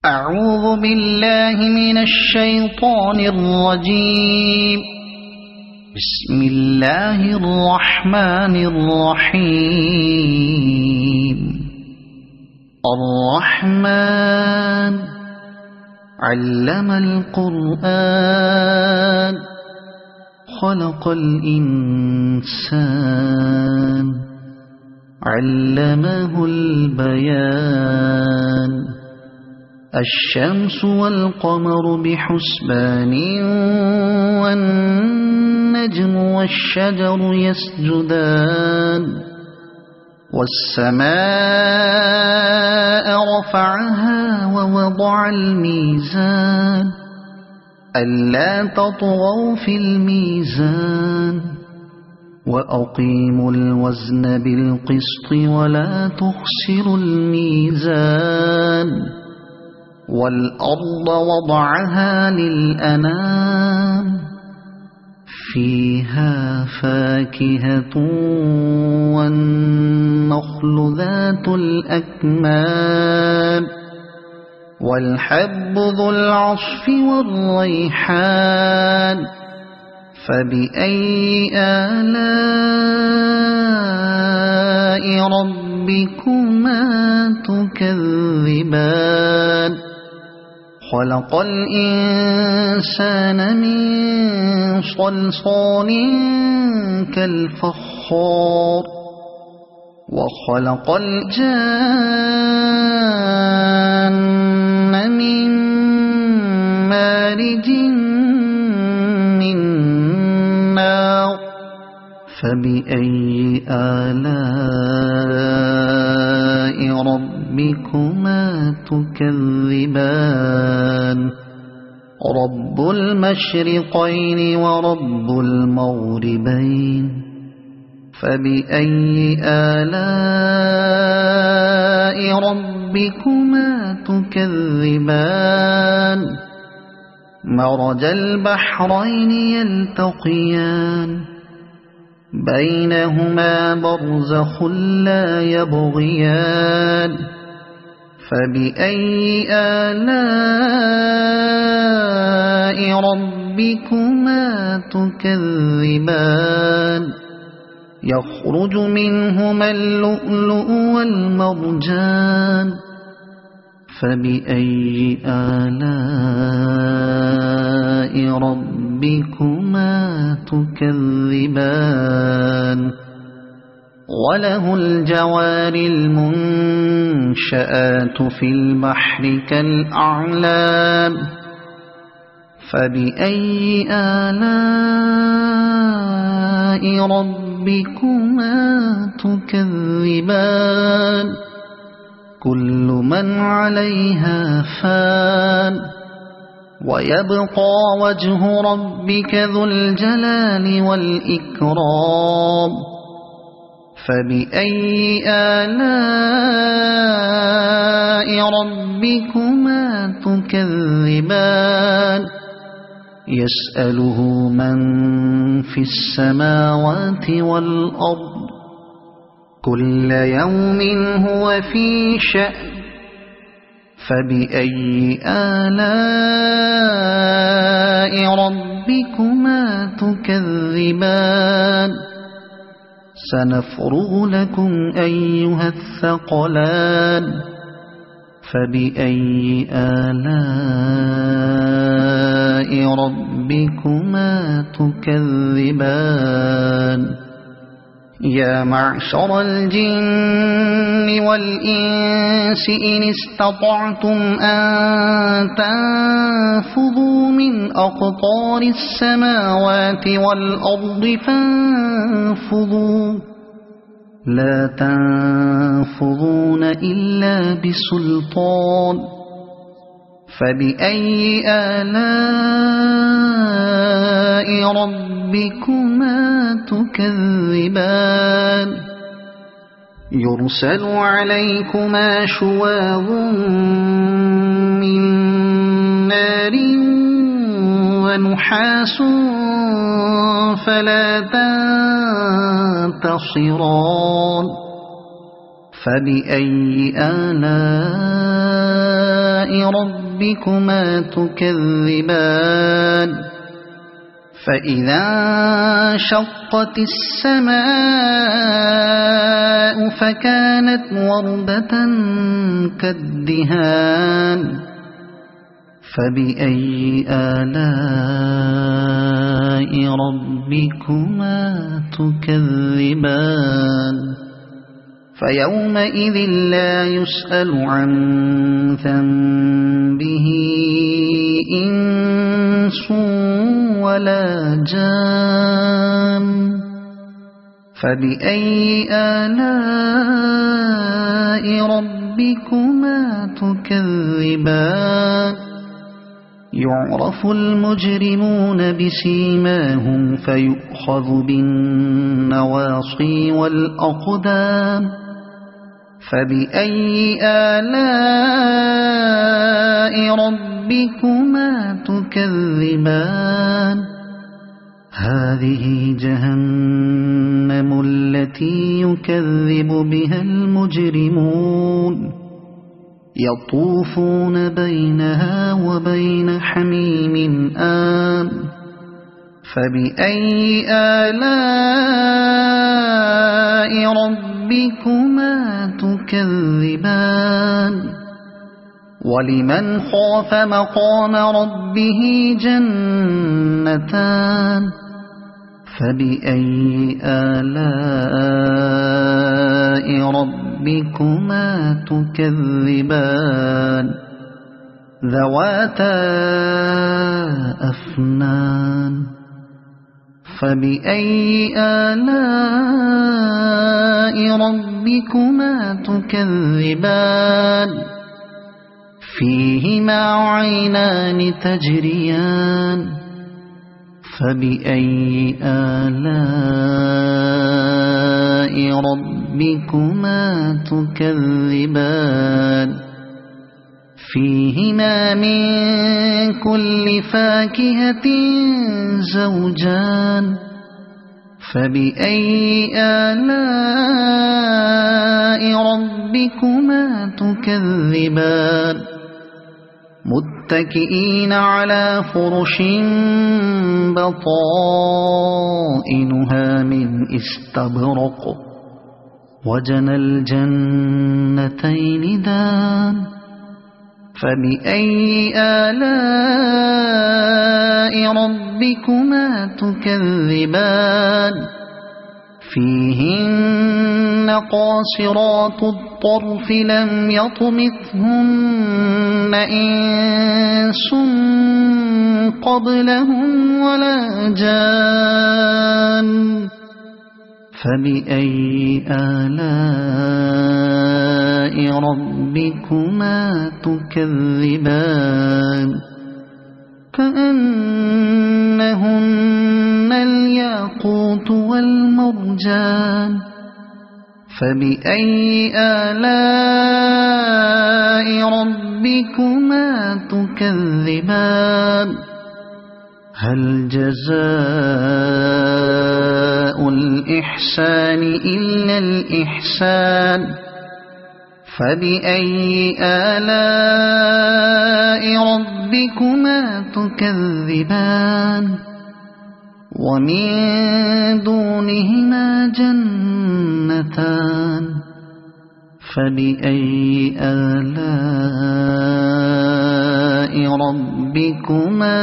أعوذ بالله من الشيطان الرجيم. بسم الله الرحمن الرحيم. الرحمن علم القرآن خلق الإنسان علمه البيان. الشمس والقمر بحسبان والنجم والشجر يسجدان. والسماء رفعها ووضع الميزان ألا تطغوا في الميزان وأقيموا الوزن بالقسط ولا تخسروا الميزان. والأرض وضعها للأنام فيها فاكهة والنخل ذات الأكمام والحب ذو العصف والريحان. فبأي آلاء ربكما تكذبان. خلق الإنسان من صلصال كالفخار وخلق الجان من مارج من نار. فبأي آلاء ربكما تكذبان. رب المشرقين ورب المغربين. فبأي آلاء ربكما تكذبان. مرج البحرين يلتقيان بينهما برزخ لا يبغيان. فبأي آلاء ربكما تكذبان. يخرج منهما اللؤلؤ والمرجان. فبأي آلاء ربكما تكذبان. وله الجوار المنشآت في البحر كالأعلام. فبأي آلاء ربكما تكذبان. كل من عليها فان ويبقى وجه ربك ذو الجلال والإكرام. فبأي آلاء ربكما تكذبان. يسأله من في السماوات والأرض كل يوم هو في شأن. فبأي آلاء ربكما تكذبان. سنفرغ لكم أيها الثقلان. فبأي آلاء ربكما تكذبان. يا معشر الجن والإنس إن استطعتم أن تنفذوا من أقطار السماوات والأرض فانفذوا لا تنفذون إلا بسلطان. فبأي آلاء ربكما تكذبان. يرسل عليكما شواظ من نار ونحاس فلا تنتصران. فبأي آلاء ربكما تكذبان فإذا انشقت السماء فكانت وردة كالدهان فبأي آلاء ربكما تكذبان فيومئذ لا يسأل عن ذنبه إنس ولا جان فبأي آلاء ربكما تكذبان يعرف المجرمون بسيماهم فيؤخذ بالنواصي والأقدام فبأي آلاء ربكما تكذبان هذه جهنم التي يكذب بها المجرمون يطوفون بينها وبين حميم آن فبأي آلاء ربكما تكذبان ولمن خاف مقام ربه جنتان فبأي آلاء ربكما تكذبان ذواتا أفنان فبأي آلاء ربكما تكذبان فيهما عينان تجريان فبأي آلاء ربكما تكذبان فيهما من كل فاكهة زوجان فبأي آلاء ربكما تكذبان متكئين على فرش بطائنها من استبرق وجنى الجنتين دان فبأي آلاء ربكما تكذبان فيهن قاصرات الطرف لم يطمثهن إنس قبلهم ولا جان فبأي آلاء ربكما تكذبان كأنهن الياقوت والمرجان فبأي آلاء ربكما تكذبان هل جزاء الإحسان إلا الإحسان فبأي آلاء ربكما تكذبان ومن دونهما جنتان فبأي آلاء ربكما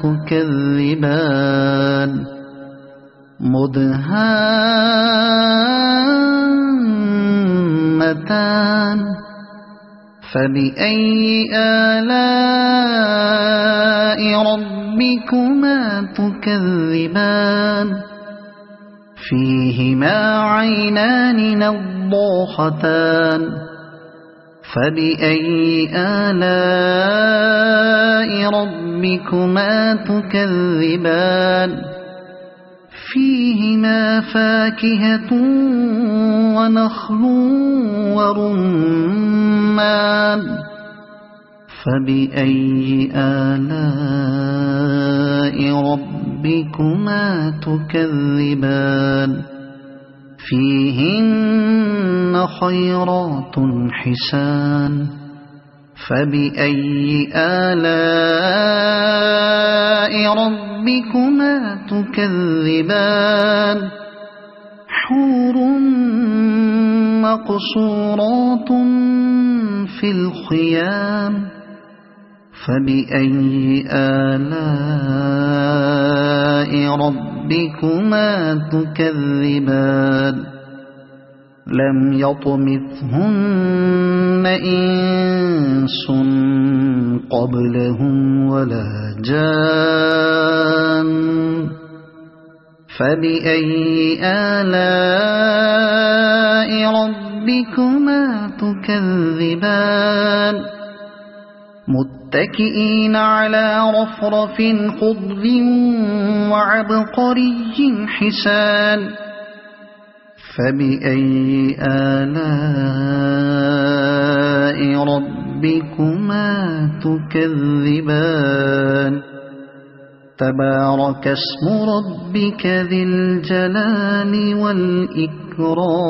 تكذبان مدهامتان فبأي آلاء ربكما تكذبان فيهما عينان نضاختان فبأي آلاء ربكما تكذبان فيهما فاكهة ونخل ورمان فبأي آلاء ربكما تكذبان فيهن خيرات حسان فبأي آلاء ربكما تكذبان حور مقصورات في الخيام فبأي آلاء ربكما تكذبان لم يطمثهن إنس قبلهم ولا جان فبأي آلاء ربكما تكذبان متكئين على رفرف خضر وعبقري حسان فبأي آلاء ربكما تكذبان تبارك اسم ربك ذي الجلال والإكرام